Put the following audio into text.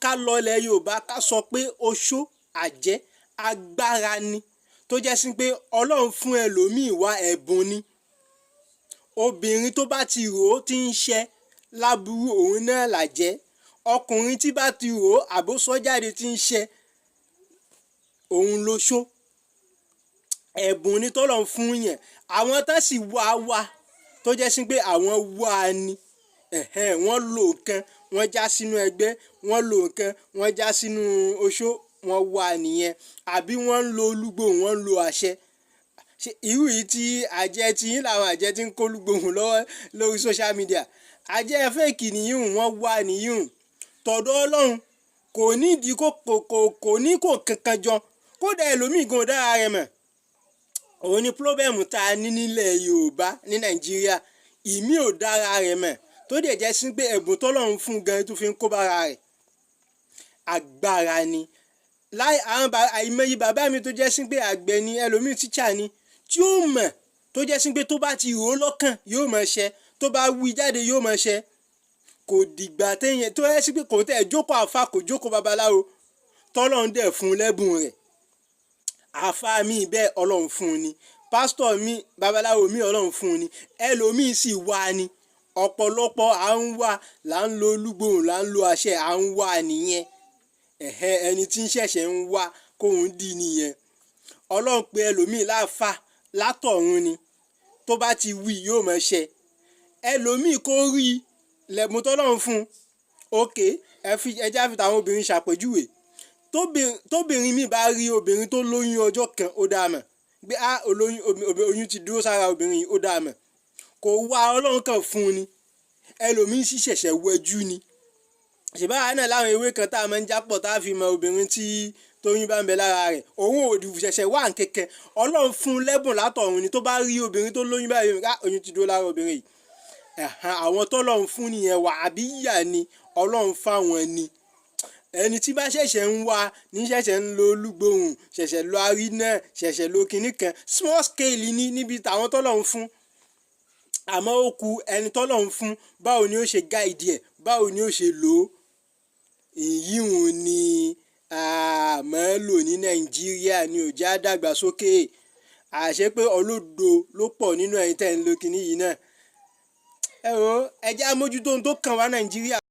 ká lọ ilẹ̀ Yorùbá ká sọ pé oṣó àjẹ́ agbára ni tó jẹ́ sí pé Ọlọ́run fún ẹlòmíì wá ẹ̀bùn ni. Obìnrin tó bá ti rò ó ti ń ṣe láburú òun náà làjẹ́. Ọkùnrin tí bá ti rò ó àbósọ́jáde ti ń ṣe òun lóṣó. Ẹ̀bùn ni tọ́lọ́run fún yẹn. Àwọn tá sì wá tó jẹ́ sí pé àwọn wá ni wọ́n lò nǹkan wọ́n já sínú ẹgbẹ́, wọ́n lò nǹkan wọ́n já sínú oṣó, wọ́n wá nìyẹn. Àbí wọ́n ń lo olúgbòhùn, wọ́n ń lo àṣẹ. Irú yìí tí àjẹ́ tí yín làwọn àjẹ́ tí ń kó olúgbòhùn lọ́wọ́ lórí social media. Àjẹ́ fake nìyíùn, wọ́n wá nìyíùn. Tọ̀dọ̀ Ọlọ́run kò nídìí kò ní kò kankan jọ. Kódà ẹlòmíì gan dára rẹ̀ mọ̀. Òun ni problem tá a ní nílẹ̀ Yorùbá ní Nàìjíríà. Ìmí ò dára rẹ̀ mọ̀ tó dẹ̀ jẹ́ sí pé ẹ̀bùn tọ́lọ́run fún gan tó fi ń kó bára rẹ̀. Agbára ni. Àìmọye bàbá mi tó jẹ́ sí pé àgbẹ̀ ni, ẹlòmíì tíṣà ni tí ó mọ̀ tó jẹ́ sí pé tó bá ti rò ó lọ́kàn yóò máa ṣe, tó bá wí jáde yóò máa ṣe. Kò dìgbà téèyàn tó yẹ sí pé kò tẹ̀ jókòó àfa kò jókòó babaláwo tọ́lọ́run dẹ̀ fún lẹ́bùn rẹ̀. Àfa mi bẹ́ẹ̀ Ọlọ́run fún ni, pásítọ̀ mi babaláwo mi Ọlọ́run fún ni, ẹlòmíì sì wá ni. Ọ̀pọ̀lọpọ̀ à ń wá là ń lo olúgbòhùn là ń lo àṣẹ à ń wá nìyẹn. Ẹni tí ń ṣẹ̀ṣẹ̀ ń wá kóhun dì nìyẹn. Ọlọ́run pé ẹlòmíì láàfà látọ̀run ni, tó bá ti wí yóò máa ṣe. Ẹlòmíì kó rí lẹ́bùn tọ́lọ́run fún. Ẹjẹ́ àfi tàwọn obìnrin ṣàpèjúwe. Tóbìnrin mi bá rí obìnrin tó lóyún ọjọ́ kan ó dáa mọ̀ pé oyún ti dúró sára obìnrin yìí ó dáa mọ̀. Kò wá Ọlọ́run kan fún ni. Ẹlòmíì sì ṣẹ̀ṣẹ̀ wẹjú ni. Ṣèbára náà láwọn ewé kan tá a máa ń jápọ̀ tá a fi mọ obìnrin tí tóyún bá ń bẹ lára rẹ̀. Òun ò ṣẹ̀ṣẹ̀ wá nkẹ́kẹ́. Ọlọ́run fún lẹ́bùn látọ̀run ni, tó bá rí obìnrin tó lóyún báyìí oyún ti dúró lára obìnrin yìí. Àwọn tọ́lọ́run fún nìyẹn wà àbí yà ni Ọlọ́run fáwọn ni. Ẹni tí bá ṣẹ̀ṣẹ̀ ń wá ní ṣẹ̀ṣẹ̀ ń lo olúgbòhùn, ṣẹ̀ṣẹ̀ lo arínà, ṣẹ̀ṣẹ̀ lo kinní kan small scale ní níbi tàwọn tọ́lọ́run fún. Àmọ́ ó ku ẹni tọ́lọ́run fún báwo ni ó ṣe guide ẹ̀, báwo ni ó ṣe lò ó. Ìyíhun ni àmọ́ lò ní Nàìjíríà ni ò já dàgbàsókè. Àṣé pé olódo ló pọ̀ nínú ẹ̀yin tẹ́ ń lo kinní yìí náà. Ẹ jẹ́ á mójútó ohun tó kàn wá Nàìjíríà.